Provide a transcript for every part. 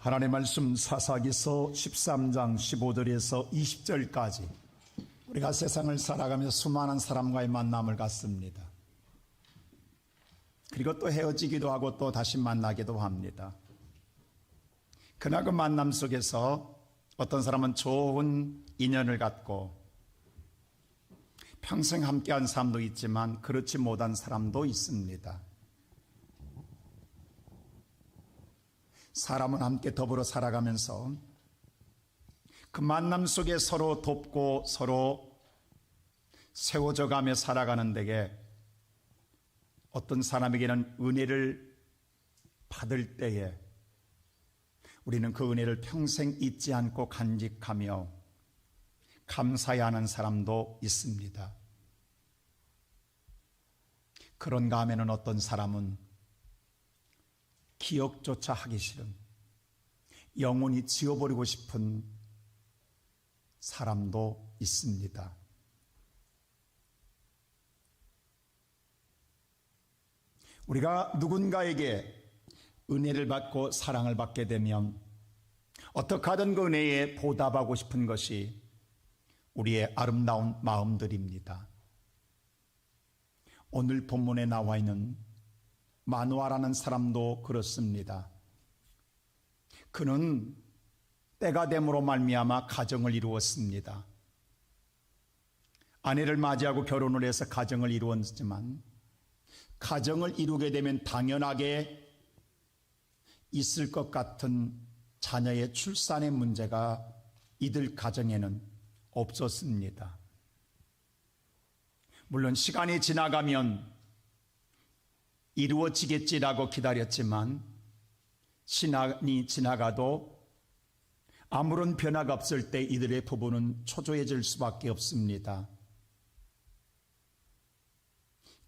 하나님의 말씀 사사기서 13장 15절에서 20절까지 우리가 세상을 살아가면서 수많은 사람과의 만남을 갖습니다. 그리고 또 헤어지기도 하고 또 다시 만나기도 합니다. 그러나 그 만남 속에서 어떤 사람은 좋은 인연을 갖고 평생 함께한 사람도 있지만 그렇지 못한 사람도 있습니다. 사람은 함께 더불어 살아가면서 그 만남 속에 서로 돕고 서로 세워져 가며 살아가는 데에 어떤 사람에게는 은혜를 받을 때에 우리는 그 은혜를 평생 잊지 않고 간직하며 감사해야 하는 사람도 있습니다. 그런가 하면은 어떤 사람은 기억조차 하기 싫은, 영원히 지워버리고 싶은 사람도 있습니다. 우리가 누군가에게 은혜를 받고 사랑을 받게 되면 어떻게 하든 그 은혜에 보답하고 싶은 것이 우리의 아름다운 마음들입니다. 오늘 본문에 나와 있는 마노아라는 사람도 그렇습니다. 그는 때가 됨으로 말미암아 가정을 이루었습니다. 아내를 맞이하고 결혼을 해서 가정을 이루었지만 가정을 이루게 되면 당연하게 있을 것 같은 자녀의 출산의 문제가 이들 가정에는 없었습니다. 물론 시간이 지나가면 이루어지겠지라고 기다렸지만 시간이 지나가도 아무런 변화가 없을 때 이들의 부부는 초조해질 수밖에 없습니다.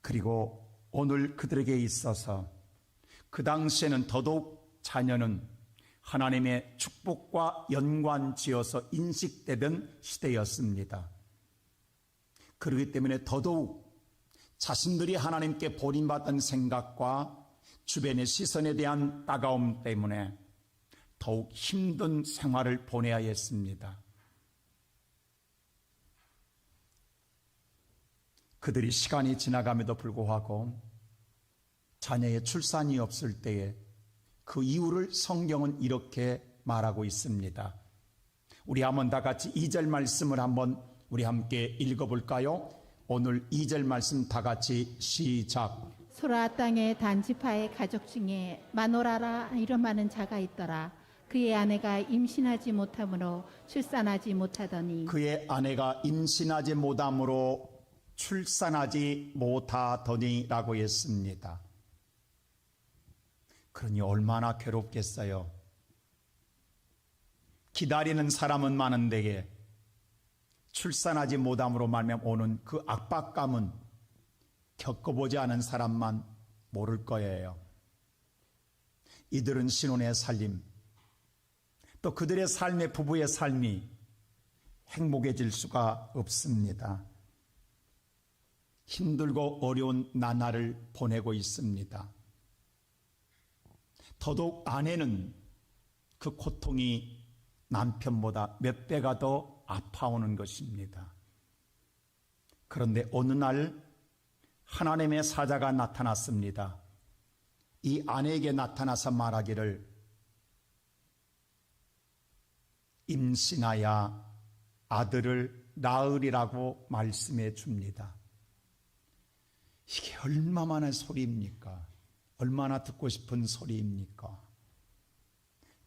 그리고 오늘 그들에게 있어서 그 당시에는 더더욱 자녀는 하나님의 축복과 연관지어서 인식되던 시대였습니다. 그렇기 때문에 더더욱 자신들이 하나님께 버림받은 생각과 주변의 시선에 대한 따가움 때문에 더욱 힘든 생활을 보내야 했습니다. 그들이 시간이 지나감에도 불구하고 자녀의 출산이 없을 때에 그 이유를 성경은 이렇게 말하고 있습니다. 우리 한번 다 같이 2절 말씀을 한번 우리 함께 읽어볼까요? 오늘 2절 말씀 다 같이 시작. 소라 땅의 단지파의 가족 중에 마노라라 이름하는 자가 있더라. 그의 아내가 임신하지 못함으로 출산하지 못하더니 그의 아내가 임신하지 못함으로 출산하지 못하더니라고 했습니다. 그러니 얼마나 괴롭겠어요. 기다리는 사람은 많은데 출산하지 못함으로 말미암아 오는 그 압박감은 겪어보지 않은 사람만 모를 거예요. 이들은 신혼의 살림, 또 그들의 삶의 부부의 삶이 행복해질 수가 없습니다. 힘들고 어려운 나날을 보내고 있습니다. 더더욱 아내는 그 고통이 남편보다 몇 배가 더 아파오는 것입니다. 그런데 어느 날 하나님의 사자가 나타났습니다. 이 아내에게 나타나서 말하기를 임신하여 아들을 낳으리라고 말씀해 줍니다. 이게 얼마만의 소리입니까? 얼마나 듣고 싶은 소리입니까?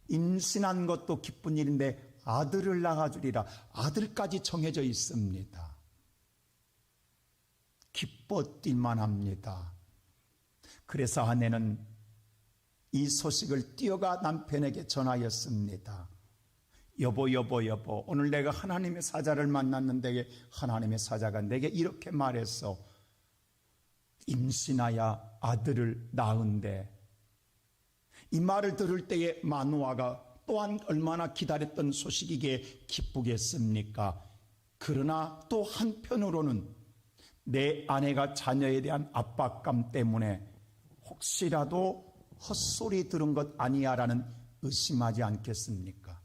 임신한 것도 기쁜 일인데 아들을 낳아주리라. 아들까지 정해져 있습니다. 기뻤길만 합니다. 그래서 아내는 이 소식을 뛰어가 남편에게 전하였습니다. 여보, 오늘 내가 하나님의 사자를 만났는데 하나님의 사자가 내게 이렇게 말했어. 임신하여 아들을 낳은데. 이 말을 들을 때에 마누아가 또한 얼마나 기다렸던 소식이기에 기쁘겠습니까? 그러나 또 한편으로는 내 아내가 자녀에 대한 압박감 때문에 혹시라도 헛소리 들은 것 아니야라는 의심하지 않겠습니까?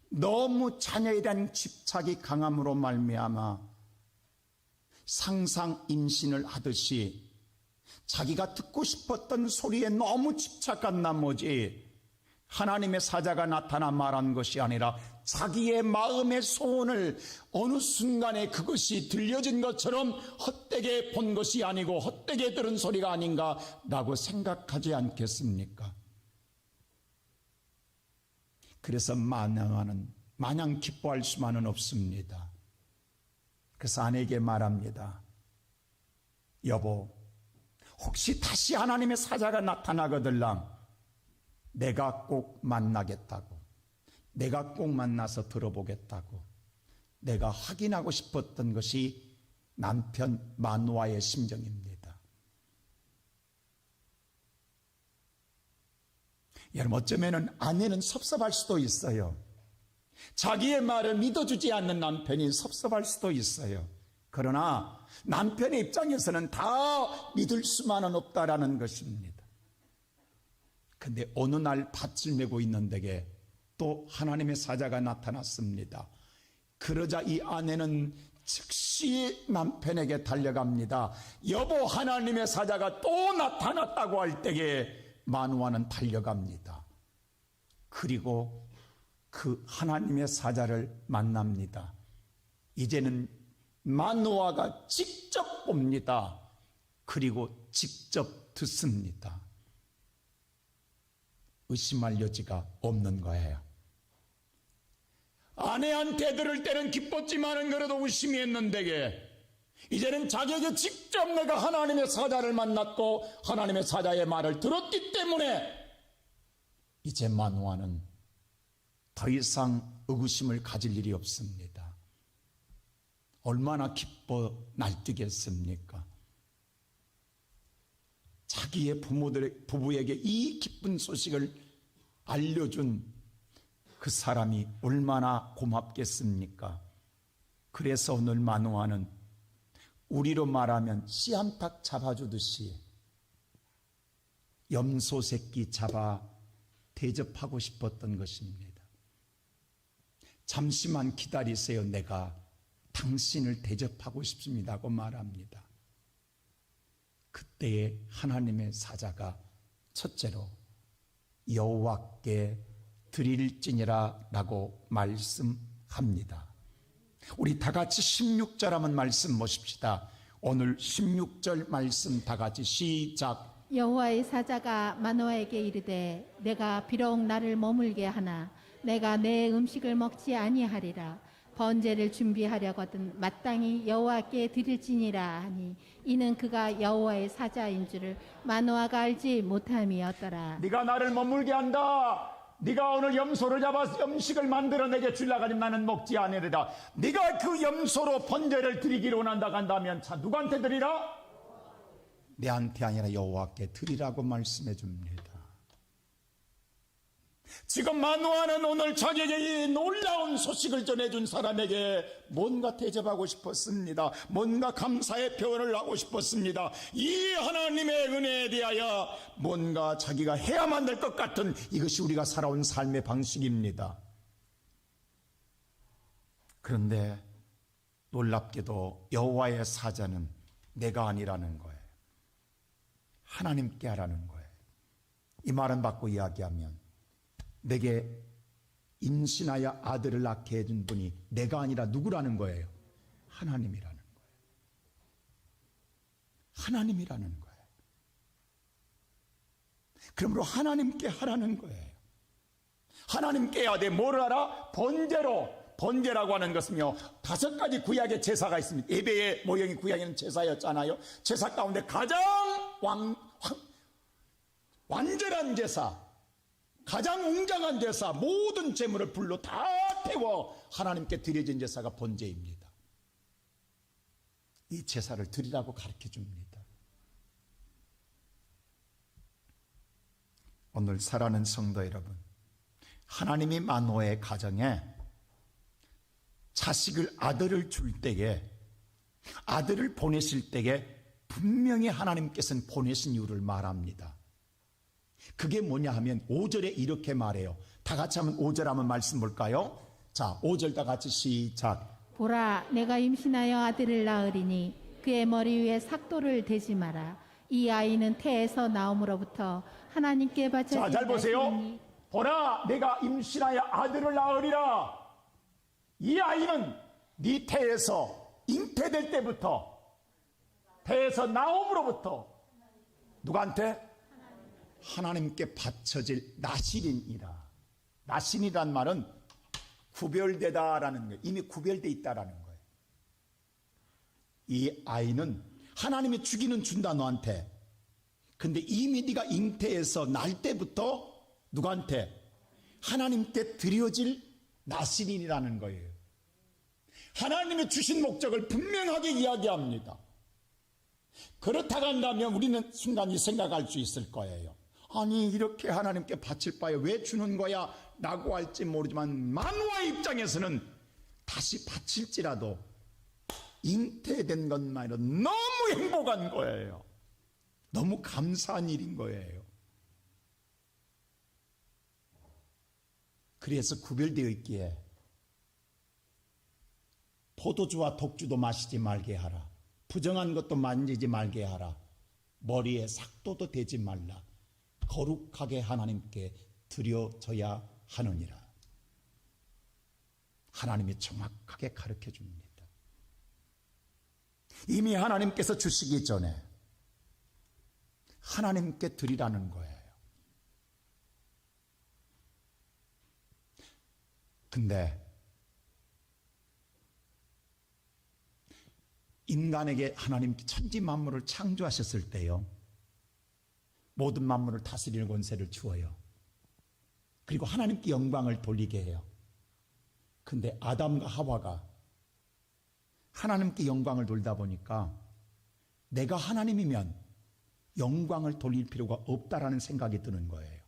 너무 자녀에 대한 집착이 강함으로 말미암아 상상 임신을 하듯이 자기가 듣고 싶었던 소리에 너무 집착한 나머지 하나님의 사자가 나타나 말한 것이 아니라 자기의 마음의 소원을 어느 순간에 그것이 들려진 것처럼 헛되게 본 것이 아니고 헛되게 들은 소리가 아닌가라고 생각하지 않겠습니까? 그래서 마냥 기뻐할 수만은 없습니다. 그래서 아내에게 말합니다. 여보, 혹시 다시 하나님의 사자가 나타나거들랑 내가 꼭 만나겠다고, 내가 꼭 만나서 들어보겠다고, 내가 확인하고 싶었던 것이 남편 마누아의 심정입니다. 여러분, 어쩌면 아내는 섭섭할 수도 있어요. 자기의 말을 믿어주지 않는 남편이 섭섭할 수도 있어요. 그러나 남편의 입장에서는 다 믿을 수만은 없다라는 것입니다. 근데 어느 날 밭을 메고 있는 데게 또 하나님의 사자가 나타났습니다. 그러자 이 아내는 즉시 남편에게 달려갑니다. 여보, 하나님의 사자가 또 나타났다고 할 때에 마누아는 달려갑니다. 그리고 그 하나님의 사자를 만납니다. 이제는 마누아가 직접 봅니다. 그리고 직접 듣습니다. 의심할 여지가 없는 거예요. 아내한테 들을 때는 기뻤지만은 그래도 의심이 했는데 이제는 자기에게 직접 내가 하나님의 사자를 만났고 하나님의 사자의 말을 들었기 때문에 이제 마누아는 더 이상 의구심을 가질 일이 없습니다. 얼마나 기뻐 날뛰겠습니까? 자기의 부부에게 이 기쁜 소식을 알려준 그 사람이 얼마나 고맙겠습니까? 그래서 오늘 마누아는 우리로 말하면 씨암탉 잡아주듯이 염소 새끼 잡아 대접하고 싶었던 것입니다. 잠시만 기다리세요. 내가 당신을 대접하고 싶습니다 하고 말합니다. 그때에 하나님의 사자가 첫째로 여호와께 드릴지니라 라고 말씀합니다. 우리 다 같이 16절 한번 말씀 보십시다. 오늘 16절 말씀 다 같이 시작. 여호와의 사자가 마노아에게 이르되 내가 비록 나를 머물게 하나 내가 내 음식을 먹지 아니하리라. 번제를 준비하려거든 마땅히 여호와께 드릴지니라 하니 이는 그가 여호와의 사자인 줄을 마노아가 알지 못함이었더라. 네가 나를 머물게 한다. 네가 오늘 염소를 잡아서 음식을 만들어 내게 주려고 하면 나는 먹지 않으리라. 네가 그 염소로 번제를 드리기를 원한다고 한다면 자 누구한테 드리라? 내한테 아니라 여호와께 드리라고 말씀해 줍니다. 지금 마누아는 오늘 자기에게 이 놀라운 소식을 전해준 사람에게 뭔가 대접하고 싶었습니다. 뭔가 감사의 표현을 하고 싶었습니다. 이 하나님의 은혜에 대하여 뭔가 자기가 해야만 될 것 같은 이것이 우리가 살아온 삶의 방식입니다. 그런데 놀랍게도 여호와의 사자는 내가 아니라는 거예요. 하나님께 하라는 거예요. 이 말은 바꿔 이야기하면 내게 임신하여 아들을 낳게 해준 분이 내가 아니라 누구라는 거예요? 하나님이라는 거예요. 하나님이라는 거예요. 그러므로 하나님께 하라는 거예요. 하나님께 해야 돼. 뭘 하라? 번제라고 하는 것은요 5가지 구약의 제사가 있습니다. 예배의 모형이 구약에는 제사였잖아요. 제사 가운데 가장 완전한 제사, 가장 웅장한 제사, 모든 제물을 불로 다 태워 하나님께 드려진 제사가 번제입니다. 이 제사를 드리라고 가르쳐 줍니다. 오늘 사랑하는 성도 여러분, 하나님이 마노아의 가정에 자식을 아들을 줄 때에 아들을 보내실 때에 분명히 하나님께서는 보내신 이유를 말합니다. 그게 뭐냐 하면 5절에 이렇게 말해요. 다 같이 한번 5절 한번 말씀 볼까요? 자, 5절 다 같이 시작. 보라, 내가 임신하여 아들을 낳으리니 그의 머리 위에 삭도를 대지 마라. 이 아이는 태에서 나옴으로부터 하나님께 바쳐진 자, 잘 보세요. 날이니 보라, 내가 임신하여 아들을 낳으리라. 이 아이는 네 태에서 잉태될 때부터, 태에서 나옴으로부터 누구한테? 하나님께 바쳐질 나실인이라. 나실이란 말은 구별되다라는 거예요. 이미 구별돼 있다라는 거예요. 이 아이는 하나님이 주기는 준다 너한테. 근데 이미 네가 잉태해서 날 때부터 누구한테? 하나님께 드려질 나실인이라는 거예요. 하나님이 주신 목적을 분명하게 이야기합니다. 그렇다고 한다면 우리는 순간 이 생각할 수 있을 거예요. 아니, 이렇게 하나님께 바칠 바에 왜 주는 거야? 라고 할지 모르지만 만화의 입장에서는 다시 바칠지라도 잉태된 것만으로 너무 행복한 거예요. 너무 감사한 일인 거예요. 그래서 구별되어 있기에 포도주와 독주도 마시지 말게 하라. 부정한 것도 만지지 말게 하라. 머리에 삭도도 대지 말라. 거룩하게 하나님께 드려져야 하느니라. 하나님이 정확하게 가르쳐 줍니다. 이미 하나님께서 주시기 전에 하나님께 드리라는 거예요. 근데 인간에게 하나님 천지 만물을 창조하셨을 때요, 모든 만물을 다스리는 권세를 주어요. 그리고 하나님께 영광을 돌리게 해요. 근데 아담과 하와가 하나님께 영광을 돌다 보니까 내가 하나님이면 영광을 돌릴 필요가 없다라는 생각이 드는 거예요.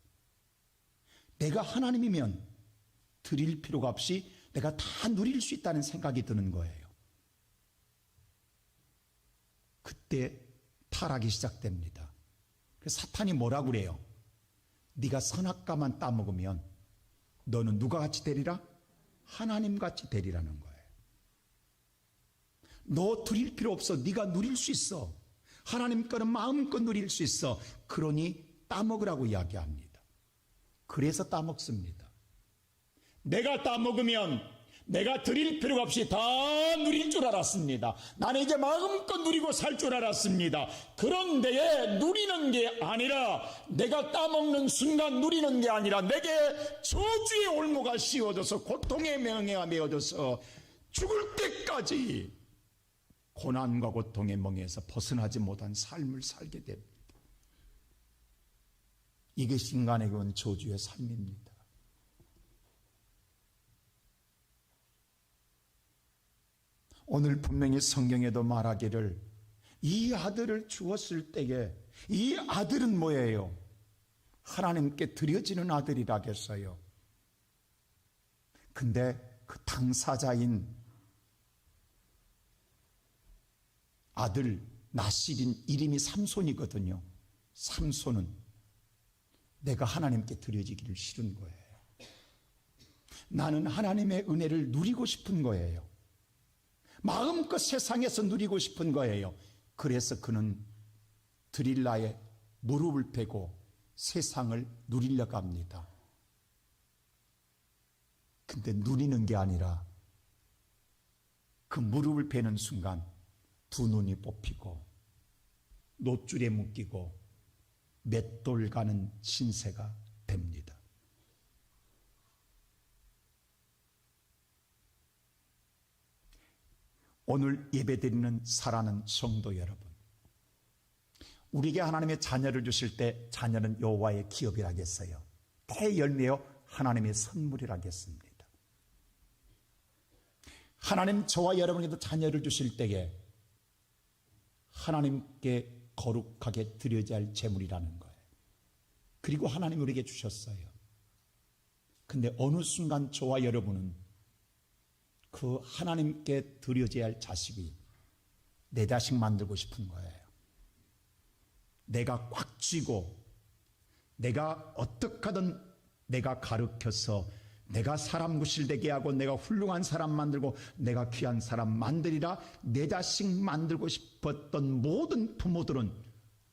내가 하나님이면 드릴 필요가 없이 내가 다 누릴 수 있다는 생각이 드는 거예요. 그때 타락이 시작됩니다. 그래서 사탄이 뭐라고 그래요? 네가 선악과만 따먹으면 너는 누가 같이 되리라? 하나님 같이 되리라는 거예요. 너 드릴 필요 없어. 네가 누릴 수 있어. 하나님 거는 마음껏 누릴 수 있어. 그러니 따먹으라고 이야기합니다. 그래서 따먹습니다. 내가 따먹으면 내가 드릴 필요가 없이 다 누릴 줄 알았습니다. 나는 이제 마음껏 누리고 살 줄 알았습니다. 그런데 누리는 게 아니라, 내가 따먹는 순간 누리는 게 아니라 내게 저주의 올무가 씌워져서 고통의 멍에가 메어져서 죽을 때까지 고난과 고통의 멍에서 벗어나지 못한 삶을 살게 됩니다. 이것이 인간에게 온 저주의 삶입니다. 오늘 분명히 성경에도 말하기를 이 아들을 주었을 때에 이 아들은 뭐예요? 하나님께 드려지는 아들이라겠어요. 근데 그 당사자인 아들 나실인 이름이 삼손이거든요. 삼손은 내가 하나님께 드려지기를 싫은 거예요. 나는 하나님의 은혜를 누리고 싶은 거예요. 마음껏 세상에서 누리고 싶은 거예요. 그래서 그는 드릴라에 무릎을 베고 세상을 누리려고 합니다. 근데 누리는 게 아니라 그 무릎을 베는 순간 두 눈이 뽑히고 노줄에 묶이고 맷돌 가는 신세가 됩니다. 오늘 예배드리는 사랑하는 성도 여러분, 우리에게 하나님의 자녀를 주실 때 자녀는 여호와의 기업이라겠어요. 대열매요 하나님의 선물이라겠습니다. 하나님 저와 여러분에게도 자녀를 주실 때에 하나님께 거룩하게 드려야 할 재물이라는 거예요. 그리고 하나님 우리에게 주셨어요. 근데 어느 순간 저와 여러분은 그 하나님께 드려져야 할 자식이 내 자식 만들고 싶은 거예요. 내가 꽉 쥐고 내가 어떻게 하든 내가 가르쳐서 내가 사람 구실되게 하고 내가 훌륭한 사람 만들고 내가 귀한 사람 만들이라 내 자식 만들고 싶었던 모든 부모들은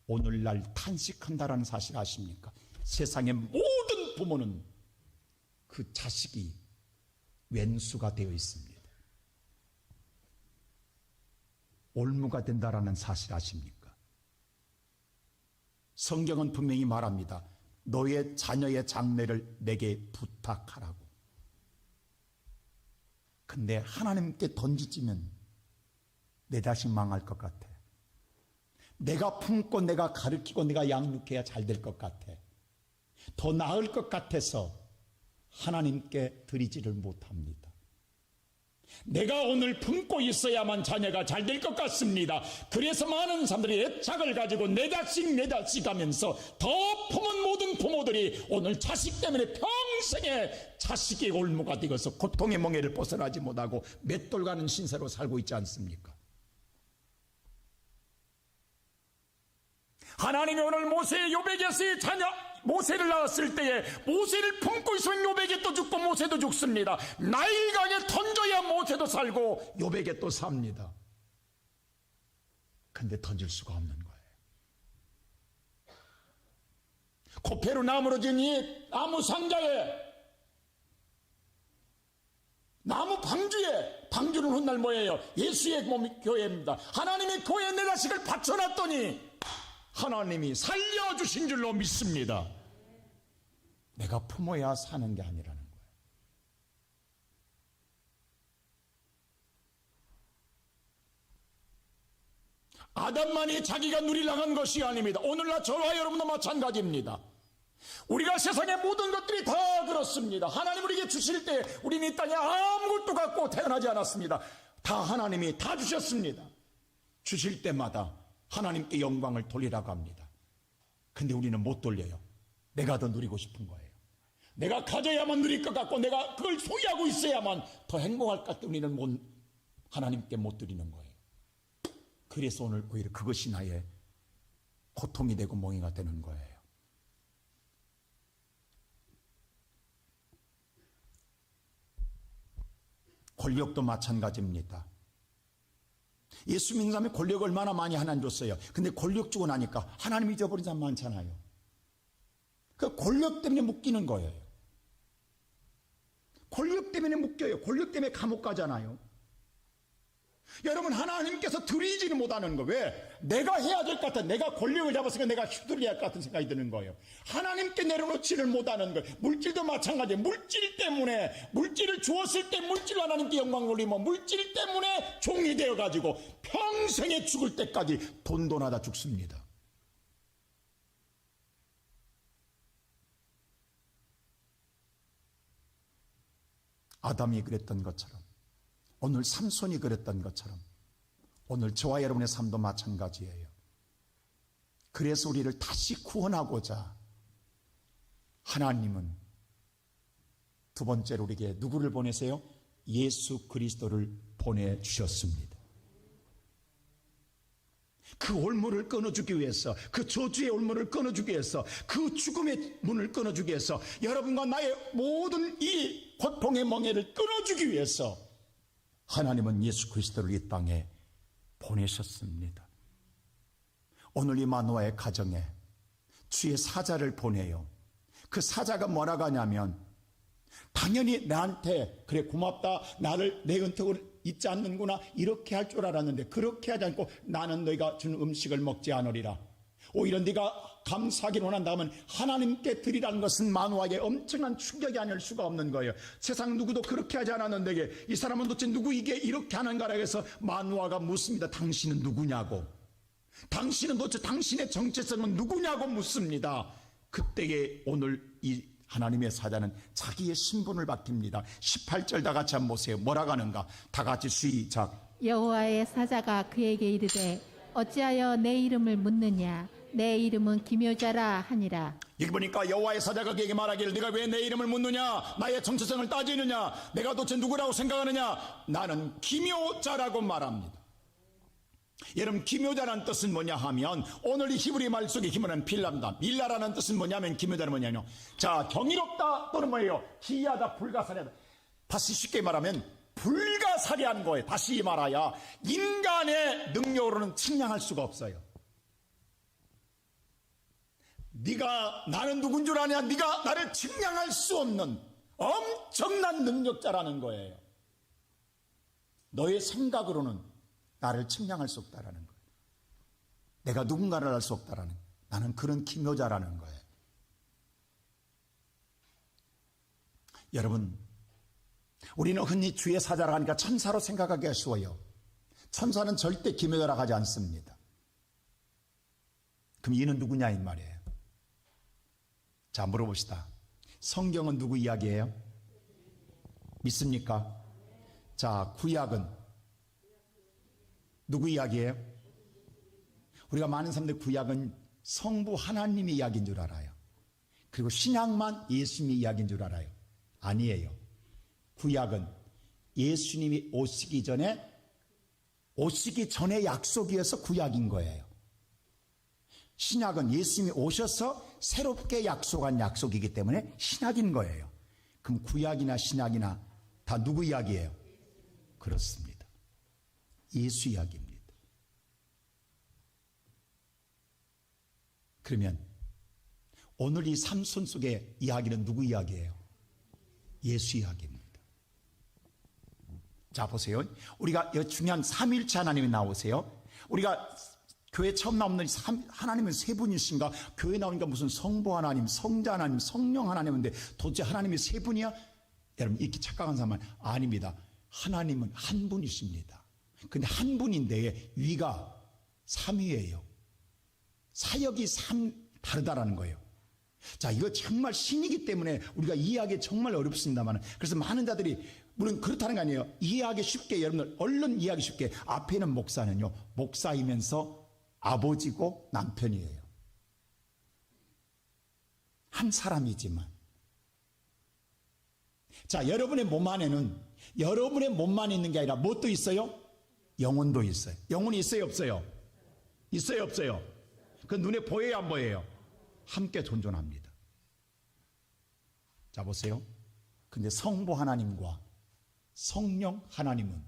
오늘날 탄식한다라는 사실 아십니까? 세상의 모든 부모는 그 자식이 왼수가 되어 있습니다. 올무가 된다라는 사실 아십니까? 성경은 분명히 말합니다. 너의 자녀의 장래를 내게 부탁하라고. 근데 하나님께 던지지면 내 자식 망할 것 같아. 내가 품고 내가 가르치고 내가 양육해야 잘 될 것 같아. 더 나을 것 같아서 하나님께 드리지를 못합니다. 내가 오늘 품고 있어야만 자녀가 잘 될 것 같습니다. 그래서 많은 사람들이 애착을 가지고 내 자식 하면서 더 품은 모든 부모들이 오늘 자식 때문에 평생에 자식이 올무가 되어서 고통의 멍에를 벗어나지 못하고 맷돌 가는 신세로 살고 있지 않습니까? 하나님이 오늘 모세의 요백에서의 자녀 모세를 낳았을 때에 모세를 품고 있으면 요백에 또 죽고 모세도 죽습니다. 나일강에 던져야 모세도 살고 요백에 또 삽니다. 근데 던질 수가 없는 거예요. 코페로 나무로 지은 이 나무 상자에 나무 방주에 방주는 훗날 뭐예요? 예수의 몸이 교회입니다. 하나님이 교회에 내 자식을 바쳐놨더니 하나님이 살려주신 줄로 믿습니다. 내가 품어야 사는 게 아니라는 거예요. 아담만이 자기가 누리려고 한 것이 아닙니다. 오늘날 저와 여러분도 마찬가지입니다. 우리가 세상의 모든 것들이 다 그렇습니다. 하나님 우리에게 주실 때 우리는 이 땅에 아무것도 갖고 태어나지 않았습니다. 다 하나님이 다 주셨습니다. 주실 때마다 하나님께 영광을 돌리라고 합니다. 근데 우리는 못 돌려요. 내가 더 누리고 싶은 거예요. 내가 가져야만 누릴 것 같고 내가 그걸 소유하고 있어야만 더 행복할 것 같아 우리는 하나님께 못 드리는 거예요. 그래서 오늘 오히려 그것이 나의 고통이 되고 멍해가 되는 거예요. 권력도 마찬가지입니다. 예수 믿는 사람이 권력을 얼마나 많이 하나님 줬어요. 근데 권력 주고 나니까 하나님 잊어버린 사람 많잖아요. 그 권력 때문에 묶이는 거예요. 권력 때문에 묶여요. 권력 때문에 감옥 가잖아요. 여러분 하나님께서 드리지는 못하는 거 왜? 내가 해야 될 것 같아. 내가 권력을 잡았으니까 내가 휘둘려야 할 것 같은 생각이 드는 거예요. 하나님께 내려놓지를 못하는 거예요. 물질도 마찬가지예요. 물질 때문에 물질을 주었을 때 물질로 하나님께 영광을 올리면 물질 때문에 종이 되어가지고 평생에 죽을 때까지 돈돈하다 죽습니다. 아담이 그랬던 것처럼 오늘 삼손이 그랬던 것처럼 오늘 저와 여러분의 삶도 마찬가지예요. 그래서 우리를 다시 구원하고자 하나님은 두 번째로 우리에게 누구를 보내세요? 예수 그리스도를 보내주셨습니다. 그 올무를 끊어주기 위해서, 그 저주의 올무를 끊어주기 위해서, 그 죽음의 문을 끊어주기 위해서, 여러분과 나의 모든 이 고통의 멍에를 끊어주기 위해서 하나님은 예수 그리스도를 이 땅에 보내셨습니다. 오늘 이 마노아의 가정에 주의 사자를 보내요. 그 사자가 뭐라고 하냐면 당연히 나한테 그래 고맙다 나를 내 은택을 잊지 않는구나 이렇게 할 줄 알았는데 그렇게 하지 않고 나는 너희가 준 음식을 먹지 않으리라. 오히려 네가 감사하기를 원한다면 하나님께 드리라는 것은 마노아에게 엄청난 충격이 아닐 수가 없는 거예요. 세상 누구도 그렇게 하지 않았는데 이 사람은 도대체 누구 이게 이렇게 하는가라 해서 마노아가 묻습니다. 당신은 누구냐고. 당신은 도대체 당신의 정체성은 누구냐고 묻습니다. 그때에 오늘 이 하나님의 사자는 자기의 신분을 밝힙니다. 18절 다 같이 한번 보세요. 뭐라고 하는가? 다 같이 시작. 여호와의 사자가 그에게 이르되 어찌하여 내 이름을 묻느냐? 내 이름은 기묘자라 하니라. 여기 보니까 여호와의 사자가 그에게 말하기를 네가 왜 내 이름을 묻느냐? 나의 정체성을 따지느냐? 내가 도대체 누구라고 생각하느냐? 나는 기묘자라고 말합니다. 여러분, 기묘자라는 뜻은 뭐냐 하면 오늘 이 히브리 말 속에 기묘는 빌라입니다. 밀라라는 뜻은 뭐냐면 기묘자는 뭐냐면 자, 경이롭다 또는 뭐예요? 기이하다, 불가사리하다. 다시 쉽게 말하면 불가사리한 거예요. 다시 말하야 인간의 능력으로는 측량할 수가 없어요. 네가 나는 누군 줄 아냐? 네가 나를 측량할 수 없는 엄청난 능력자라는 거예요. 너의 생각으로는 나를 측량할 수 없다라는 거예요. 내가 누군가를 알 수 없다라는 거예요. 나는 그런 기묘자라는 거예요. 여러분, 우리는 흔히 주의 사자라 하니까 천사로 생각하기가 쉬워요. 천사는 절대 기묘자라고 하지 않습니다. 그럼 얘는 누구냐 이 말이에요. 자, 물어봅시다. 성경은 누구 이야기예요? 믿습니까? 자, 구약은 누구 이야기예요? 우리가 많은 사람들 구약은 성부 하나님의 이야기인 줄 알아요. 그리고 신약만 예수님의 이야기인 줄 알아요. 아니에요. 구약은 예수님이 오시기 전에 약속이어서 구약인 거예요. 신약은 예수님이 오셔서 새롭게 약속한 약속이기 때문에 신약인 거예요. 그럼 구약이나 신약이나 다 누구 이야기예요? 그렇습니다. 예수 이야기입니다. 그러면 오늘 이 삼손 속의 이야기는 누구 이야기예요? 예수 이야기입니다. 자, 보세요. 우리가 중요한 삼위일체 하나님이 나오세요. 우리가 교회 처음 나오는 하나님은 세 분이신가? 교회 나오니까 무슨 성부 하나님, 성자 하나님, 성령 하나님인데 도대체 하나님이 세 분이야? 여러분, 이렇게 착각한 사람은 아닙니다. 하나님은 한 분이십니다. 근데 한 분인데 위가 삼위예요. 사역이 다르다라는 거예요. 자, 이거 정말 신이기 때문에 우리가 이해하기 정말 어렵습니다만, 그래서 많은 자들이 물론 그렇다는 거 아니에요. 이해하기 쉽게, 여러분들 얼른 이해하기 쉽게, 앞에 있는 목사는요, 목사이면서 아버지고 남편이에요. 한 사람이지만. 자, 여러분의 몸 안에는 여러분의 몸만 있는 게 아니라 무엇도 있어요? 영혼도 있어요. 영혼이 있어요, 없어요? 있어요, 없어요? 그 눈에 보여요, 안 보여요? 함께 존존합니다. 자, 보세요. 근데 성부 하나님과 성령 하나님은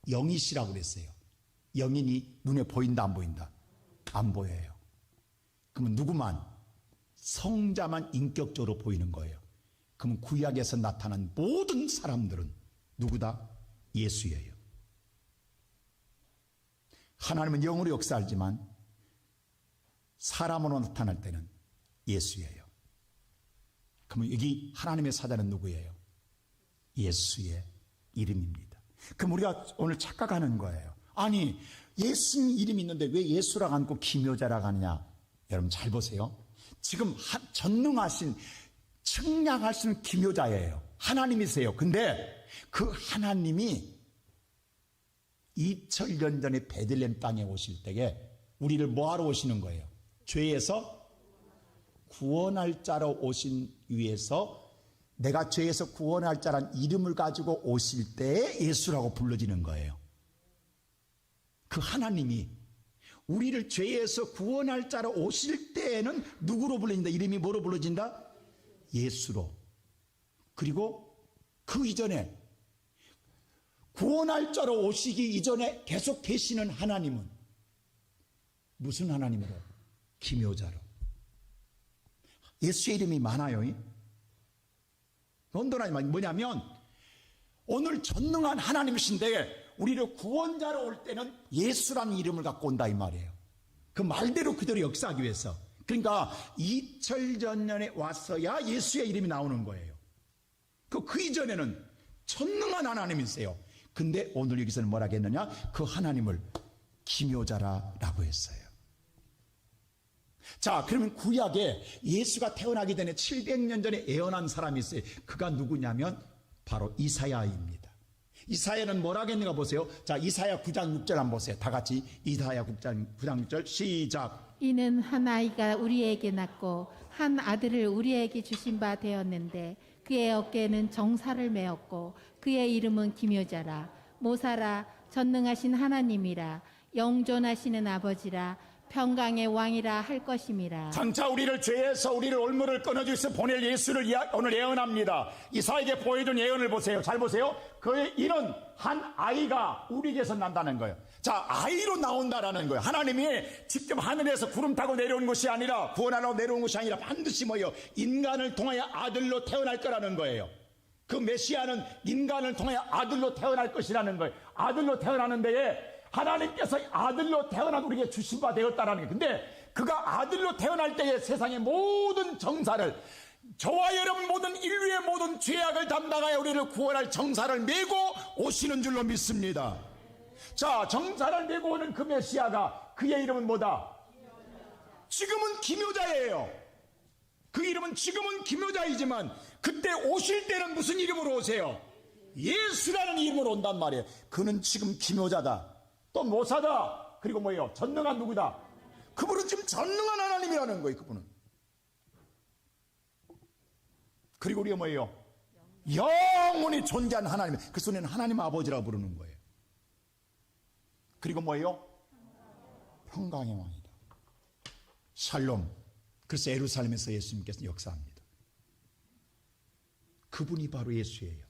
영이시라고 그랬어요. 영인이 눈에 보인다, 안 보인다? 안 보여요. 그러면 누구만? 성자만 인격적으로 보이는 거예요. 그러면 구약에서 나타난 모든 사람들은 누구다? 예수예요. 하나님은 영으로 역사하지만 사람으로 나타날 때는 예수예요. 그러면 여기 하나님의 사자는 누구예요? 예수의 이름입니다. 그럼 우리가 오늘 착각하는 거예요. 아니, 예수님 이름이 있는데 왜 예수라고 않고 기묘자라고 하느냐? 여러분 잘 보세요. 지금 전능하신, 측량할 수 있는 기묘자예요. 하나님이세요. 근데 그 하나님이 2000년 전에 베들레헴 땅에 오실 때에 우리를 뭐하러 오시는 거예요? 죄에서 구원할 자로 오신 위에서 내가 죄에서 구원할 자란 이름을 가지고 오실 때에 예수라고 불러지는 거예요. 그 하나님이 우리를 죄에서 구원할 자로 오실 때에는 누구로 불러진다? 이름이 뭐로 불러진다? 예수로. 그리고 그 이전에 구원할 자로 오시기 이전에 계속 계시는 하나님은 무슨 하나님으로? 기묘자로. 예수의 이름이 많아요. 논돈하지 마. 뭐냐면 오늘 전능한 하나님이신데 우리를 구원자로 올 때는 예수라는 이름을 갖고 온다 이 말이에요. 그 말대로 그대로 역사하기 위해서. 그러니까 2000년에 와서야 예수의 이름이 나오는 거예요. 그 이전에는 전능한 하나님이세요. 근데 오늘 여기서는 뭐라고 했느냐? 그 하나님을 기묘자라고 했어요. 자, 그러면 구약에 예수가 태어나기 전에 700년 전에 예언한 사람이 있어요. 그가 누구냐면 바로 이사야입니다. 이사야는 뭐라고 했는가 보세요. 자, 이사야 9장 6절 한번 보세요. 다 같이 이사야 9장 6절 시작. 이는 한 아이가 우리에게 낳고 한 아들을 우리에게 주신 바 되었는데 그의 어깨에는 정사를 메었고 그의 이름은 기묘자라 모사라 전능하신 하나님이라 영존하시는 아버지라 평강의 왕이라 할 것임이라. 장차 우리를 죄에서 우리를 올무를 끊어주셔서 보낼 예수를 오늘 예언합니다. 이사에게 보여준 예언을 보세요. 잘 보세요. 그의 이는 한 아이가 우리에게서 난다는 거예요. 자, 아이로 나온다라는 거예요. 하나님이 직접 하늘에서 구름 타고 내려온 것이 아니라, 구원하러 내려온 것이 아니라 반드시 뭐예요? 인간을 통하여 아들로 태어날 거라는 거예요. 그 메시아는 인간을 통하여 아들로 태어날 것이라는 거예요. 아들로 태어나는 데에 하나님께서 아들로 태어난 우리에게 주신 바 되었다라는 거예요. 근데 그가 아들로 태어날 때에 세상의 모든 정사를, 저와 여러분 모든 인류의 모든 죄악을 담당하여 우리를 구원할 정사를 메고 오시는 줄로 믿습니다. 자, 정사를 메고 오는 그 메시아가, 그의 이름은 뭐다? 지금은 기묘자예요. 그 이름은 지금은 기묘자이지만 그때 오실 때는 무슨 이름으로 오세요? 예수라는 이름으로 온단 말이에요. 그는 지금 기묘자다, 또 모사다, 그리고 뭐예요? 전능한 누구다? 그분은 지금 전능한 하나님이라는 거예요. 그분은. 그리고 우리가 뭐예요? 영원히 존재한 하나님. 그래서 우리는 하나님 아버지라고 부르는 거예요. 그리고 뭐예요? 평강의 왕이다. 샬롬. 그래서 예루살렘에서 예수님께서 역사합니다. 그분이 바로 예수예요.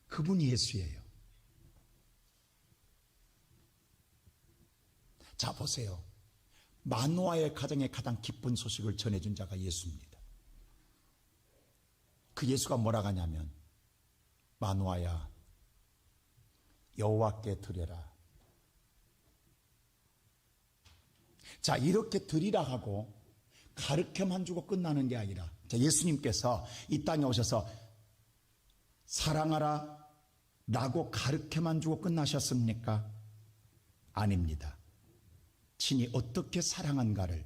그분이 예수예요. 자, 보세요. 마노아의 가정에 가장 기쁜 소식을 전해준 자가 예수입니다. 그 예수가 뭐라고 하냐면, 마노아야, 여호와께 드려라. 자, 이렇게 드리라 하고 가르쳐만 주고 끝나는 게 아니라, 자, 예수님께서 이 땅에 오셔서 사랑하라 라고 가르쳐만 주고 끝나셨습니까? 아닙니다. 친히 어떻게 사랑한가를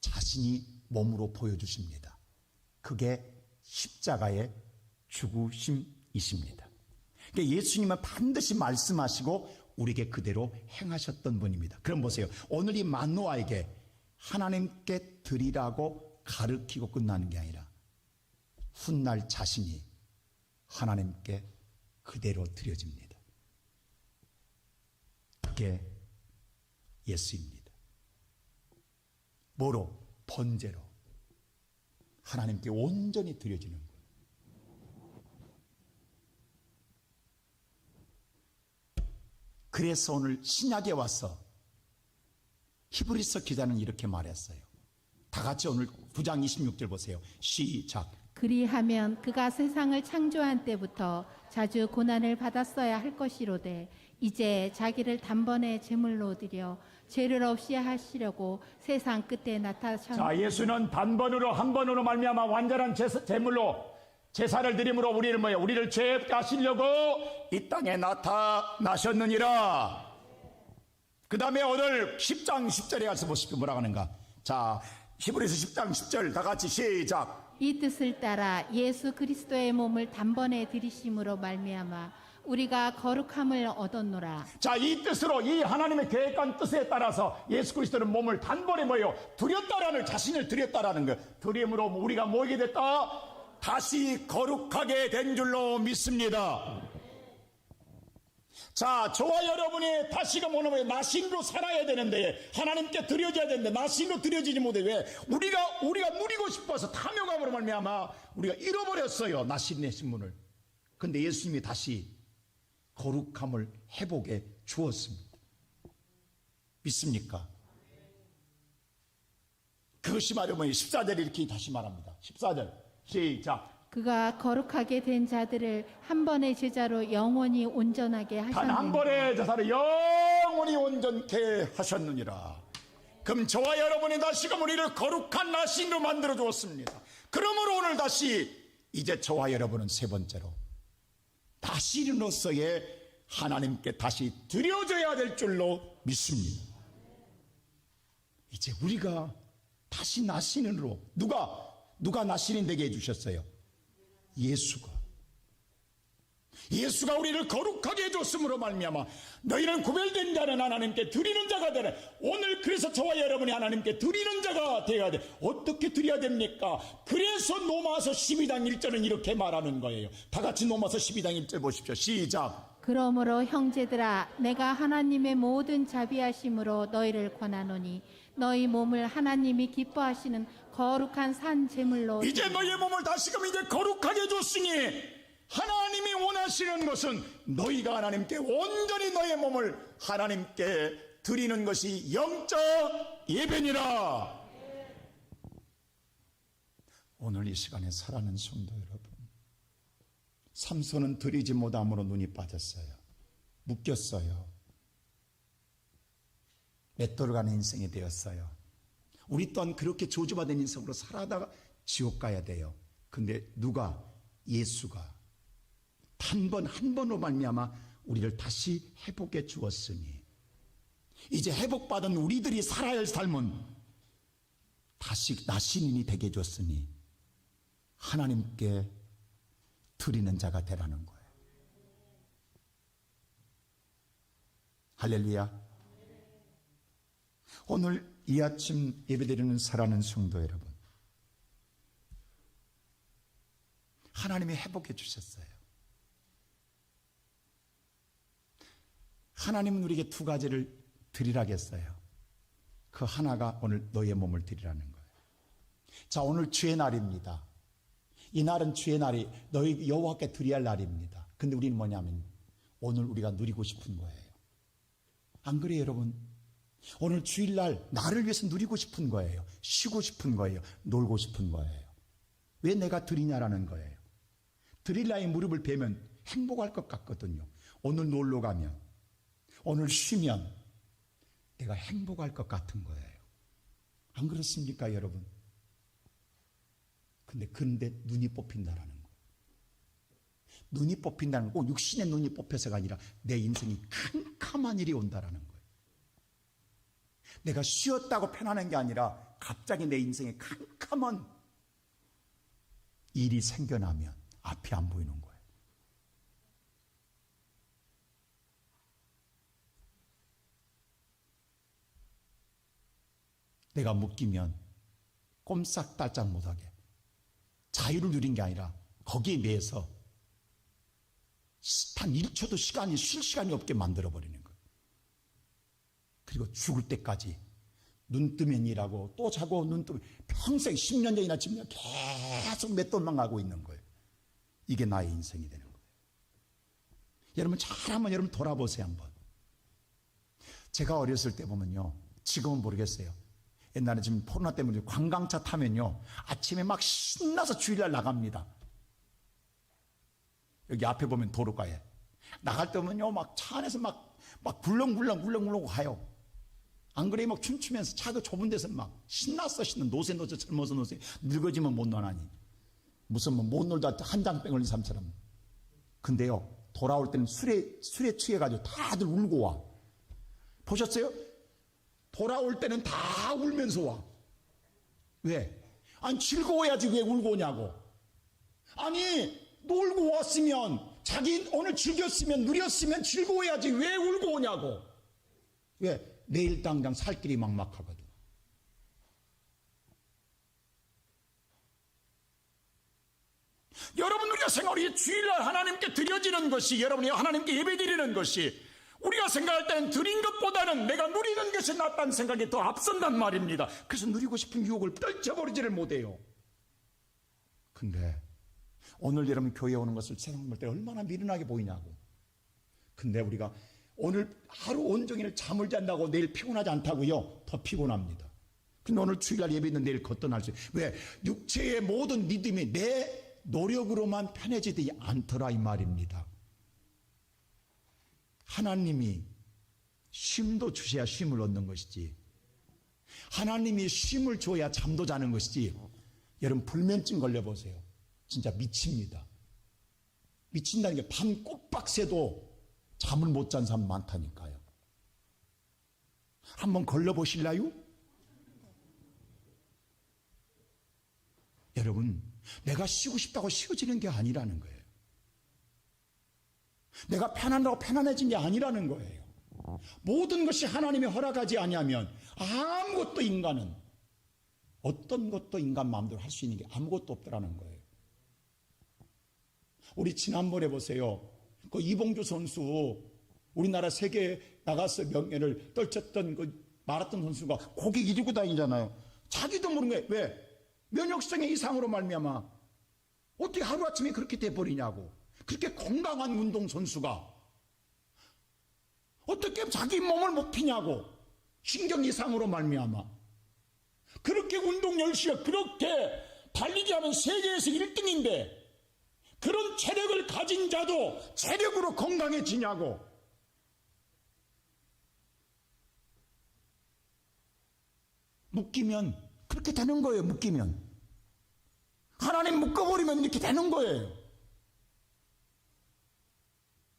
자신이 몸으로 보여주십니다. 그게 십자가의 죽으심이십니다. 그러니까 예수님은 반드시 말씀하시고 우리에게 그대로 행하셨던 분입니다. 그럼 보세요. 오늘 이 만노아에게 하나님께 드리라고 가르치고 끝나는 게 아니라 훗날 자신이 하나님께 그대로 드려집니다. 그게 예수입니다. 뭐로? 번제로 하나님께 온전히 드려지는 거예요. 그래서 오늘 신약에 와서 히브리서 기자는 이렇게 말했어요. 다 같이 오늘 9장 26절 보세요. 시작. 그리하면 그가 세상을 창조한 때부터 자주 고난을 받았어야 할 것이로되 이제 자기를 단번에 제물로 드려 죄를 없이 하시려고 세상 끝에 나타나셨. 자, 예수는 단번으로 한 번으로 말미암아 완전한 제물로 제사를 드림으로 우리를 뭐예요? 우리를 죄 가시려고 이 땅에 나타나셨느니라. 그 다음에 오늘 10장 10절에 가서 보십시오. 뭐라고 하는가? 자, 히브리서 10장 10절 다 같이 시작. 이 뜻을 따라 예수 그리스도의 몸을 단번에 들이심으로 말미암아 우리가 거룩함을 얻었노라. 자, 이 뜻으로, 이 하나님의 계획한 뜻에 따라서 예수 그리스도는 몸을 단번에 뭐예요? 드렸다라는, 자신을 드렸다라는 거예요. 드림으로 우리가 뭐게 됐다? 다시 거룩하게 된 줄로 믿습니다. 자, 저와 여러분이 다시금 오늘 나신으로 살아야 되는데, 하나님께 드려져야 되는데 나신으로 드려지지 못해. 왜? 우리가 누리고 싶어서 탐욕함으로 말미암아 우리가 잃어버렸어요, 나신의 신분을. 근데 예수님이 다시 거룩함을 회복해 주었습니다. 믿습니까? 그것이 바로 14절 이렇게 다시 말합니다. 14절 시작. 그가 거룩하게 된 자들을 한 번의 제자로 영원히 온전하게 단 하셨느니라. 한 번의 제사를 영원히 온전케 하셨느니라. 그럼 저와 여러분이 다시금 우리를 거룩한 나신으로 만들어 주었습니다. 그러므로 오늘 다시 이제 저와 여러분은 세 번째로 나신으로서의 하나님께 다시 드려져야 될 줄로 믿습니다. 이제 우리가 다시 나신으로, 누가 나신이 되게 해주셨어요? 예수가. 예수가 우리를 거룩하게 해줬으므로 말미암아 너희는 구별된 자는 하나님께 드리는 자가 되라. 오늘 그래서 저와 여러분이 하나님께 드리는 자가 되어야 돼. 어떻게 드려야 됩니까? 그래서 로마서 12장 1절은 이렇게 말하는 거예요. 다 같이 로마서 12장 1절 보십시오. 시작. 그러므로 형제들아 내가 하나님의 모든 자비하심으로 너희를 권하노니 너희 몸을 하나님이 기뻐하시는 거룩한 산 제물로 이제 너희의 몸을 다시금 이제 거룩하게 해줬으니 하나님이 원하시는 것은 너희가 하나님께 온전히 너의 몸을 하나님께 드리는 것이 영적 예배니라. 오늘 이 시간에 사랑하는 성도 여러분, 삼손은 드리지 못함으로 눈이 빠졌어요. 묶였어요. 맷돌 가는 인생이 되었어요. 우리 또한 그렇게 저주받은 인생으로 살아다가 지옥 가야 돼요. 근데 누가? 예수가 한 번으로 말미암아 우리를 다시 회복해 주었으니 이제 회복받은 우리들이 살아야 할 삶은 다시 나 신인이 되게 해줬으니 하나님께 드리는 자가 되라는 거예요. 할렐루야. 오늘 이 아침 예배드리는 사랑하는 성도 여러분, 하나님이 회복해 주셨어요. 하나님은 우리에게 두 가지를 드리라겠어요. 그 하나가 오늘 너의 몸을 드리라는 거예요. 자, 오늘 주의 날입니다. 이 날은 주의 날이 너희 여호와께 드려야 할 날입니다. 근데 우리는 뭐냐면 오늘 우리가 누리고 싶은 거예요. 안 그래요, 여러분? 오늘 주일날 나를 위해서 누리고 싶은 거예요. 쉬고 싶은 거예요. 놀고 싶은 거예요. 왜 내가 드리냐라는 거예요. 드릴 나의 무릎을 베면 행복할 것 같거든요. 오늘 놀러 가면, 오늘 쉬면 내가 행복할 것 같은 거예요. 안 그렇습니까, 여러분? 근데 눈이 뽑힌다라는 거예요. 눈이 뽑힌다는 건 꼭 육신의 눈이 뽑혀서가 아니라 내 인생이 캄캄한 일이 온다라는 거예요. 내가 쉬었다고 편안한 게 아니라 갑자기 내 인생에 캄캄한 일이 생겨나면 앞이 안 보이는 거예요. 내가 묶이면 꼼짝달짝 못하게 자유를 누린 게 아니라 거기에 매여서 단 1초도 쉴 시간이 없게 만들어버리는 거예요. 그리고 죽을 때까지 눈 뜨면 일하고 또 자고 눈 뜨면 평생 10년 전이나 지금 계속 맷돌만 가고 있는 거예요. 이게 나의 인생이 되는 거예요. 여러분 잘 한번 여러분 돌아보세요. 한번. 제가 어렸을 때 보면요, 지금은 모르겠어요. 옛날에 지금 코로나 때문에 관광차 타면요, 아침에 막 신나서 주일날 나갑니다. 여기 앞에 보면 도로가에 나갈 때 보면요, 막 차 안에서 막 굴렁굴렁 가요. 안 그래 막 춤추면서 차가 좁은 데서 막 신났어. 노세 젊어서 노세, 늙어지면 못 놀아니 무슨 뭐 못 놀다 한 장병 걸린 사람처럼. 근데요, 돌아올 때는 술에 취해가지고 다들 울고 와. 보셨어요? 돌아올 때는 다 울면서 와. 왜? 아니 즐거워야지 왜 울고 오냐고. 아니 놀고 왔으면, 자기 오늘 즐겼으면 누렸으면 즐거워야지 왜 울고 오냐고. 왜? 내일 당장 살 길이 막막하거든. 여러분, 우리가 생각하기에 주일날 하나님께 드려지는 것이, 여러분이 하나님께 예배드리는 것이 우리가 생각할 때는 드린 것보다는 내가 누리는 것이 낫다는 생각이 더 앞선단 말입니다. 그래서 누리고 싶은 유혹을 떨쳐버리지를 못해요. 근데 오늘 여러분 교회에 오는 것을 생각할 때 얼마나 미련하게 보이냐고. 근데 우리가 오늘 하루 온종일 잠을 잔다고 내일 피곤하지 않다고요? 더 피곤합니다. 근데 오늘 주일날 예배 있는 내일 거뜬할 수 있어요. 왜? 육체의 모든 믿음이 내 노력으로만 편해지지 않더라 이 말입니다. 하나님이 쉼도 주셔야 쉼을 얻는 것이지, 하나님이 쉼을 줘야 잠도 자는 것이지. 여러분 불면증 걸려보세요. 진짜 미칩니다. 미친다는 게 밤 꼬박 새도 잠을 못 잔 사람 많다니까요. 한번 걸려보실래요? 여러분, 내가 쉬고 싶다고 쉬어지는 게 아니라는 거예요. 내가 편안하고 편안해진 게 아니라는 거예요. 모든 것이 하나님이 허락하지 아니하면 아무것도 인간은, 어떤 것도 인간 마음대로 할 수 있는 게 아무것도 없더라는 거예요. 우리 지난번에 보세요. 그 이봉주 선수, 우리나라 세계에 나가서 명예를 떨쳤던 그 마라톤 선수가 고개 이리고 다니잖아요. 자기도 모르는 거예요. 왜? 면역성의 이상으로 말미암아 어떻게 하루아침에 그렇게 돼버리냐고. 그렇게 건강한 운동선수가 어떻게 자기 몸을 못 피냐고. 신경 이상으로 말미암아. 그렇게 운동 열심히, 그렇게 달리기 하면 세계에서 1등인데 그런 체력을 가진 자도 체력으로 건강해지냐고. 묶이면 그렇게 되는 거예요. 묶이면 하나님 묶어버리면 이렇게 되는 거예요.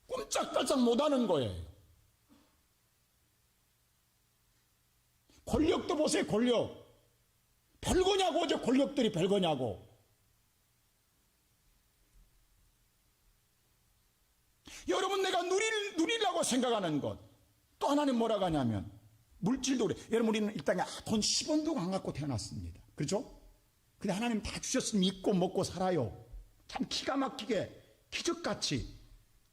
꼼짝달싹 못하는 거예요. 권력도 보세요. 권력 별거냐고. 어제 권력들이 별거냐고. 여러분, 내가 누리려고 생각하는 것, 또 하나님 뭐라고 하냐면 물질도 그래. 여러분, 우리는 일단 돈 10원도 안 갖고 태어났습니다. 그렇죠? 근데 하나님 다 주셨으면 입고 먹고 살아요. 참 기가 막히게 기적같이.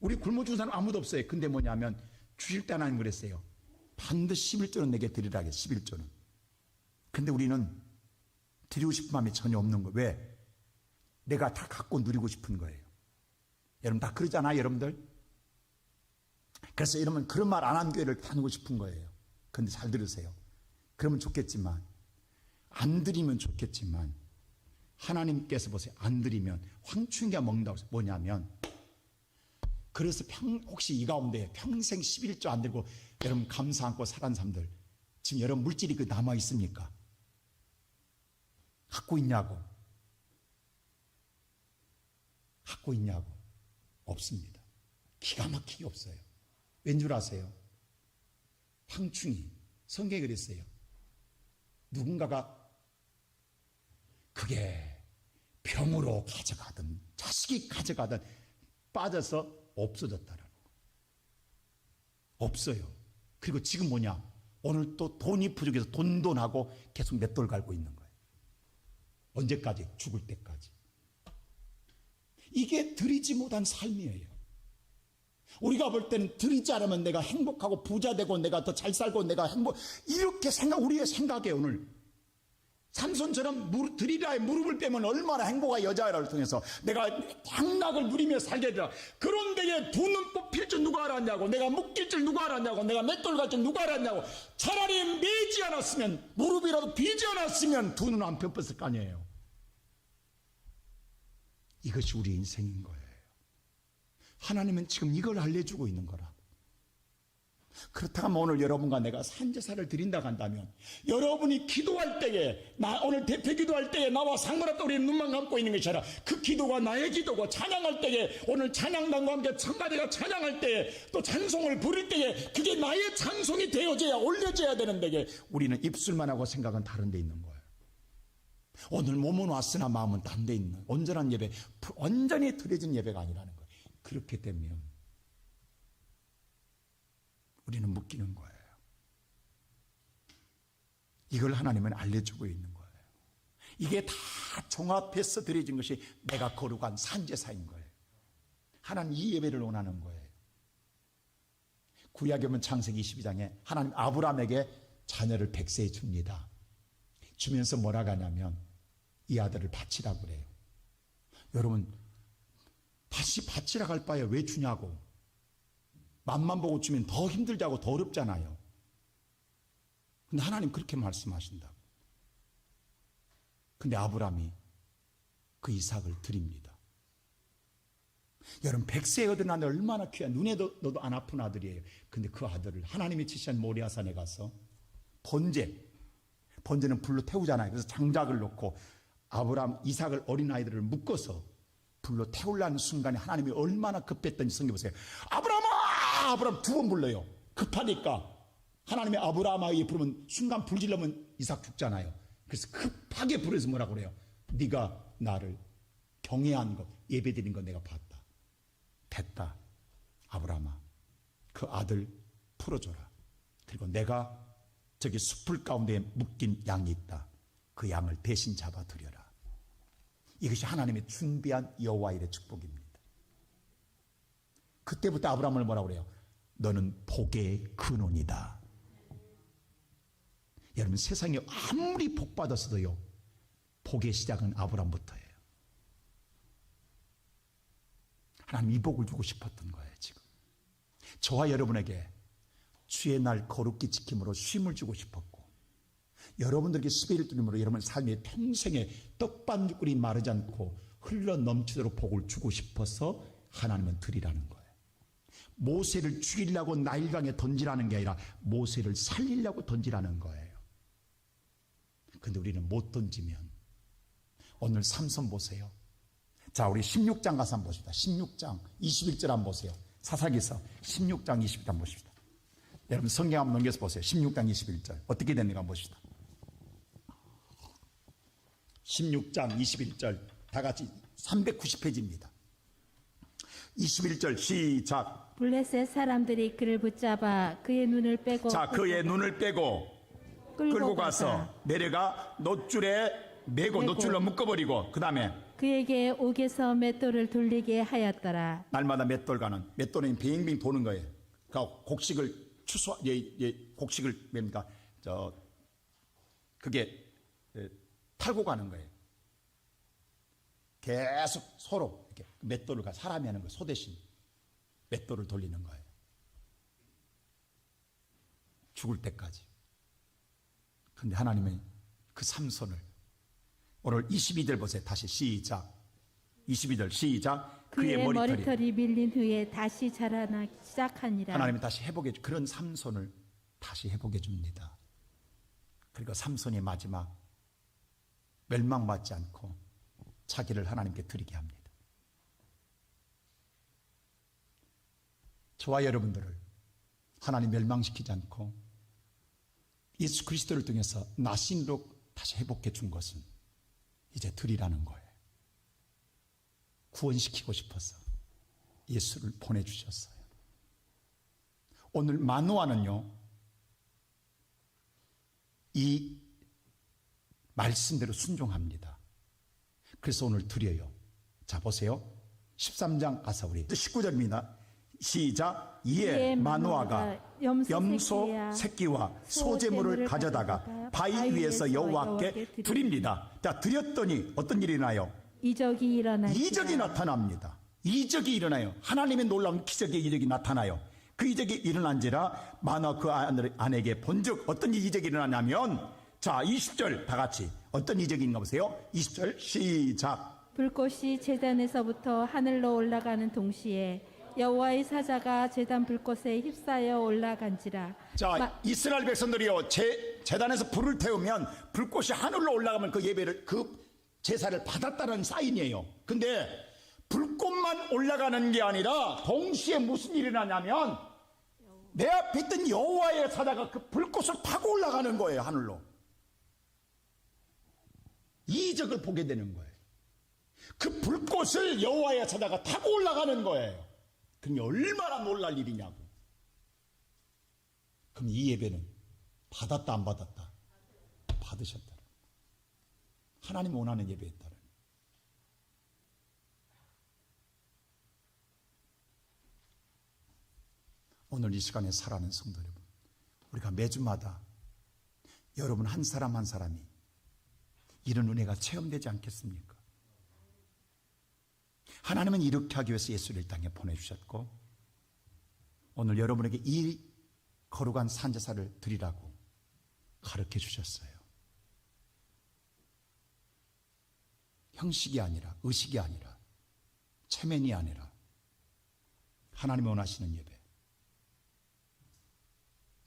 우리 굶어 죽은 사람 아무도 없어요. 근데 뭐냐면 주실 때 하나님 그랬어요. 반드시 11조는 내게 드리라 하게. 11조는. 근데 우리는 드리고 싶은 마음이 전혀 없는 거예요. 왜? 내가 다 갖고 누리고 싶은 거예요. 여러분 다 그러잖아요, 여러분들. 그래서 여러분 그런 말 안 한 교회를 다니고 싶은 거예요. 근데 잘 들으세요. 그러면 좋겠지만, 안 드리면 좋겠지만, 하나님께서 보세요. 안 드리면 황충이가 먹는다고 해서 뭐냐면, 그래서 혹시 이 가운데 평생 11조 안 들고 여러분 감사 안고 살아간 사람들, 지금 여러분 물질이 그 남아 있습니까? 갖고 있냐고. 갖고 있냐고. 없습니다. 기가 막히게 없어요. 왠 줄 아세요? 황충이 성경에 그랬어요. 누군가가 그게 병으로 가져가든 자식이 가져가든 빠져서 없어졌다라는 거. 없어요. 그리고 지금 뭐냐? 오늘 또 돈이 부족해서 돈하고 계속 맷돌 갈고 있는 거예요. 언제까지? 죽을 때까지. 이게 드리지 못한 삶이에요. 우리가 볼 때는 드리지 않으면 내가 행복하고 부자 되고 내가 더 잘 살고 내가 이렇게 우리의 생각이에요. 오늘 삼손처럼 드리라에 무릎을 빼면 얼마나 행복한 여자를 통해서 내가 향락을 누리며 살게 되라. 그런데 두 눈 뽑힐 줄 누가 알았냐고. 내가 묶일 줄 누가 알았냐고. 내가 맷돌 갈 줄 누가 알았냐고. 차라리 매지 않았으면, 무릎이라도 비지 않았으면 두 눈 안 펴봤을 거 아니에요. 이것이 우리 인생인 거예요. 하나님은 지금 이걸 알려주고 있는 거라. 그렇다면 오늘 여러분과 내가 산제사를 드린다고 한다면, 여러분이 기도할 때에, 오늘 대표 기도할 때에 나와 상관없다 우리 눈만 감고 있는 것이 아니라 그 기도가 나의 기도고, 찬양할 때에 오늘 찬양단과 함께 청가대가 찬양할 때에 또 찬송을 부를 때에 그게 나의 찬송이 되어져야, 올려져야 되는데 우리는 입술만 하고 생각은 다른 데 있는 거예요. 오늘 몸은 왔으나 마음은 딴 데 있는 온전한 예배, 완전히 드려진 예배가 아니라는 거예요. 그렇게 되면 우리는 묶이는 거예요. 이걸 하나님은 알려주고 있는 거예요. 이게 다 종합해서 드려진 것이 내가 거룩한 산제사인 거예요. 하나님 이 예배를 원하는 거예요. 구약에 보면 창세기 22장에 하나님 아브라함에게 자녀를 100세에 줍니다. 주면서 뭐라고 하냐면 이 아들을 바치라고 그래요. 여러분, 다시 바치라고 할 바에 왜 주냐고. 맘만 보고 주면 더 힘들자고, 더 어렵잖아요. 근데 하나님 그렇게 말씀하신다고. 근데 아브라함이 그 이삭을 드립니다. 여러분, 100세에 얻은 아들 얼마나 귀한, 눈에 너도 안 아픈 아들이에요. 근데 그 아들을 하나님이 지시한 모리아산에 가서 번제는 불로 태우잖아요. 그래서 장작을 놓고 아브라함, 이삭을, 어린아이들을 묶어서 불로 태우려는 순간에 하나님이 얼마나 급했던지 성경 보세요. 아브라함아! 아브라함 두 번 불러요. 급하니까. 하나님이 아브라함에게 부르면 순간 불 질러면 이삭 죽잖아요. 그래서 급하게 부르면서 뭐라고 그래요? 네가 나를 경외한 것, 예배드린 것 내가 봤다. 됐다. 아브라함아, 그 아들 풀어줘라. 그리고 내가 저기 숲풀 가운데 묶인 양이 있다. 그 양을 대신 잡아드려라. 이것이 하나님의 준비한 여호와일의 축복입니다. 그때부터 아브라함을 뭐라고 그래요? 너는 복의 근원이다. 여러분, 세상에 아무리 복 받았어도요, 복의 시작은 아브라함부터예요. 하나님 이 복을 주고 싶었던 거예요. 지금 저와 여러분에게 주의 날 거룩히 지킴으로 쉼을 주고 싶었고, 여러분들에게 수배를 뚫음으로 여러분 삶의 평생에 떡반죽이 마르지 않고 흘러 넘치도록 복을 주고 싶어서 하나님은 드리라는 거예요. 모세를 죽이려고 나일강에 던지라는 게 아니라 모세를 살리려고 던지라는 거예요. 근데 우리는 못 던지면, 오늘 삼손 보세요. 자, 우리 16장 가서 한번 보십시다. 16장 21절 한번 보세요. 사사기서 16장 21절 한번 보십시다. 여러분 성경 한번 넘겨서 보세요. 16장 21절 어떻게 됐는가 한번 보십시다. 16장 21절 다 같이 390페이지입니다. 21절 시작. 블레셋 사람들이 그를 붙잡아 그의 눈을 빼고, 자, 그의 눈을 빼고 끌고 가서 내려가 노줄에 매고 노줄로 묶어버리고, 그 다음에 그에게 옥에서 맷돌을 돌리게 하였더라. 날마다 맷돌 가는, 맷돌은 빙빙 도는 거예요. 그러니까 곡식을 곡식을 뭡니까? 그게 탈고 가는 거예요. 계속 서로 이렇게 맷돌을 가, 사람이 하는 거예요. 소 대신 맷돌을 돌리는 거예요. 죽을 때까지. 근데 하나님은 그 삼손을, 오늘 22절 보세요. 다시 시작. 22절 시작. 그의 머리털이 밀린 후에 다시 자라나기 시작하니라. 하나님은 다시 회복해, 그런 삼손을 다시 회복해 줍니다. 그리고 삼손의 마지막 멸망받지 않고 자기를 하나님께 드리게 합니다. 저와 여러분들을 하나님 멸망시키지 않고 예수 그리스도를 통해서 나신으로 다시 회복해 준 것은 이제 드리라는 거예요. 구원시키고 싶어서 예수를 보내주셨어요. 오늘 마노아는요, 이 말씀대로 순종합니다. 그래서 오늘 드려요. 자, 보세요. 13장 가서 우리 19절입니다. 시작. 이에 마노아가 염소 새끼와 소재물을 가져다가 바위 위에서 여호와께 드립니다. 자, 드렸더니 어떤 일이 나요? 이적이 나타납니다. 이적이 일어나요. 하나님의 놀라운 기적의 이적이 나타나요. 그 이적이 일어난지라 마노아 그 아내에게 본즉 어떤 이적이 일어나냐면, 자, 20절 다 같이 어떤 이적이 있는가 보세요. 20절 시작. 불꽃이 제단에서부터 하늘로 올라가는 동시에 여호와의 사자가 제단 불꽃에 휩싸여 올라간지라. 자, 이스라엘 백성들이요, 제단에서 불을 태우면 불꽃이 하늘로 올라가면 그 예배를, 그 제사를 받았다는 사인이에요. 근데 불꽃만 올라가는 게 아니라 동시에 무슨 일이 일어나냐면 내 앞에 있던 여호와의 사자가 그 불꽃을 타고 올라가는 거예요. 하늘로. 이 이적을 보게 되는 거예요. 그 불꽃을 여호와의 사자가 타고 올라가는 거예요. 그럼 얼마나 놀랄 일이냐고. 그럼 이 예배는 받았다 안 받았다? 받으셨다. 하나님 원하는 예배에 따른. 오늘 이 시간에 살아가는 성도 여러분, 우리가 매주마다 여러분 한 사람 한 사람이 이런 은혜가 체험되지 않겠습니까? 하나님은 이렇게 하기 위해서 예수를 이 땅에 보내주셨고, 오늘 여러분에게 이 거룩한 산제사를 드리라고 가르쳐 주셨어요. 형식이 아니라, 의식이 아니라, 체면이 아니라 하나님이 원하시는 예배.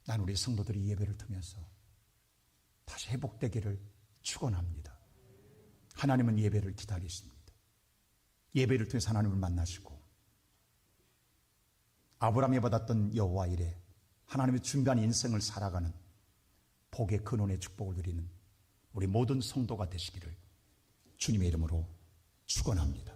난 우리 성도들이 이 예배를 통해서 다시 회복되기를 축원합니다. 하나님은 예배를 기다리십니다. 예배를 통해서 하나님을 만나시고, 아브라함이 받았던 여호와 이래 하나님의 준비한 인생을 살아가는 복의 근원의 축복을 누리는 우리 모든 성도가 되시기를 주님의 이름으로 축원합니다.